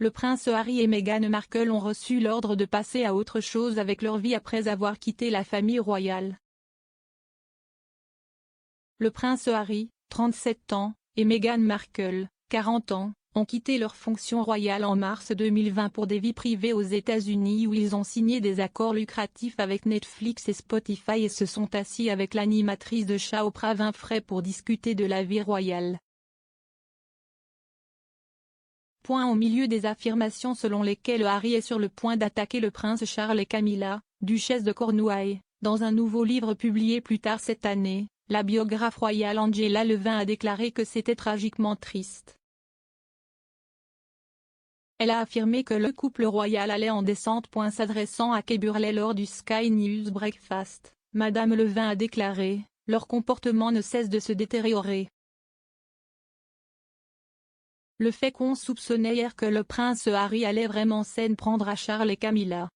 Le prince Harry et Meghan Markle ont reçu l'ordre de passer à autre chose avec leur vie après avoir quitté la famille royale. Le prince Harry, 37 ans, et Meghan Markle, 40 ans, ont quitté leur fonction royale en mars 2020 pour des vies privées aux États-Unis où ils ont signé des accords lucratifs avec Netflix et Spotify et se sont assis avec l'animatrice de chat Oprah Winfrey pour discuter de la vie royale. Au milieu des affirmations selon lesquelles Harry est sur le point d'attaquer le prince Charles et Camilla, duchesse de Cornouailles, dans un nouveau livre publié plus tard cette année, la biographe royale Angela Levin a déclaré que c'était tragiquement triste. Elle a affirmé que le couple royal allait en descente. S'adressant à Kay Burley lors du Sky News Breakfast, Madame Levin a déclaré « Leur comportement ne cesse de se détériorer. Le fait qu'on soupçonnait hier que le prince Harry allait vraiment s'en prendre à Charles et Camilla.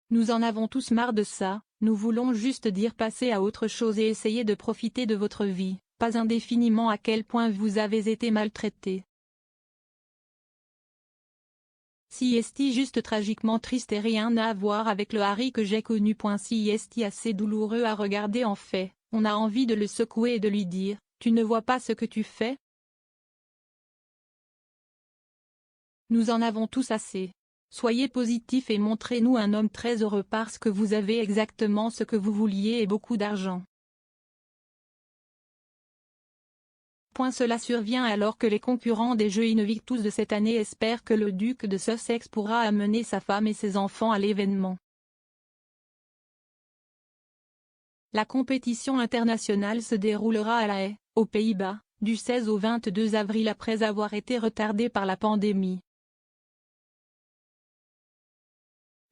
Nous en avons tous marre de ça, nous voulons juste dire passer à autre chose et essayer de profiter de votre vie, pas indéfiniment à quel point vous avez été maltraité. C'est juste tragiquement triste et rien à voir avec le Harry que j'ai connu. C'est assez douloureux à regarder en fait, on a envie de le secouer et de lui dire, tu ne vois pas ce que tu fais? Nous en avons tous assez. Soyez positifs et montrez-nous un homme très heureux parce que vous avez exactement ce que vous vouliez et beaucoup d'argent. Cela survient alors que les concurrents des Jeux Invictus de cette année espèrent que le duc de Sussex pourra amener sa femme et ses enfants à l'événement. La compétition internationale se déroulera à La Haye, aux Pays-Bas, du 16 au 22 avril après avoir été retardée par la pandémie.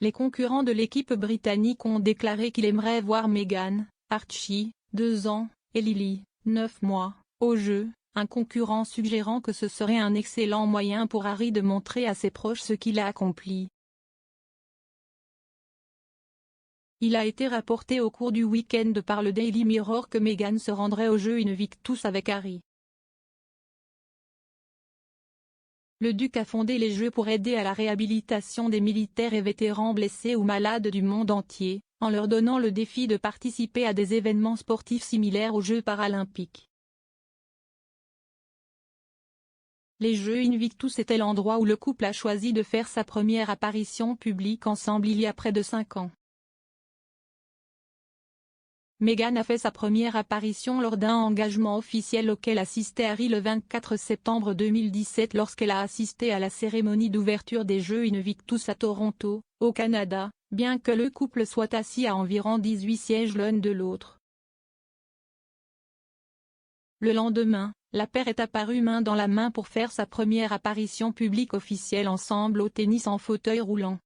Les concurrents de l'équipe britannique ont déclaré qu'ils aimeraient voir Meghan, Archie, 2 ans, et Lily, 9 mois, au jeu, un concurrent suggérant que ce serait un excellent moyen pour Harry de montrer à ses proches ce qu'il a accompli. Il a été rapporté au cours du week-end par le Daily Mirror que Meghan se rendrait aux Jeux Invictus avec Harry. Le duc a fondé les Jeux pour aider à la réhabilitation des militaires et vétérans blessés ou malades du monde entier, en leur donnant le défi de participer à des événements sportifs similaires aux Jeux paralympiques. Les Jeux Invictus étaient l'endroit où le couple a choisi de faire sa première apparition publique ensemble il y a près de 5 ans. Meghan a fait sa première apparition lors d'un engagement officiel auquel assistait Harry le 24 septembre 2017 lorsqu'elle a assisté à la cérémonie d'ouverture des Jeux Invictus à Toronto, au Canada, bien que le couple soit assis à environ 18 sièges l'un de l'autre. Le lendemain, la paire est apparue main dans la main pour faire sa première apparition publique officielle ensemble au tennis en fauteuil roulant.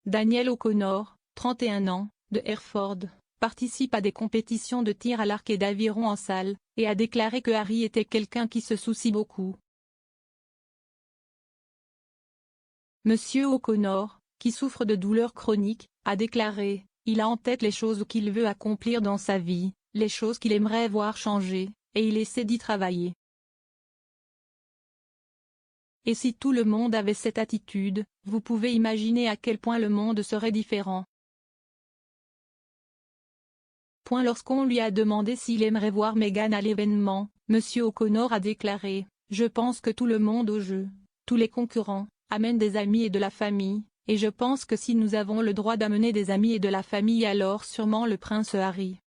Daniel O'Connor, 31 ans, de Hereford, participe à des compétitions de tir à l'arc et d'aviron en salle, et a déclaré que Harry était quelqu'un qui se soucie beaucoup. Monsieur O'Connor, qui souffre de douleurs chroniques, a déclaré « Il a en tête les choses qu'il veut accomplir dans sa vie, les choses qu'il aimerait voir changer, et il essaie d'y travailler. Et si tout le monde avait cette attitude, vous pouvez imaginer à quel point le monde serait différent. » Lorsqu'on lui a demandé s'il aimerait voir Meghan à l'événement, Monsieur O'Connor a déclaré « Je pense que tout le monde au jeu, tous les concurrents, amènent des amis et de la famille, et je pense que si nous avons le droit d'amener des amis et de la famille alors sûrement le prince Harry. »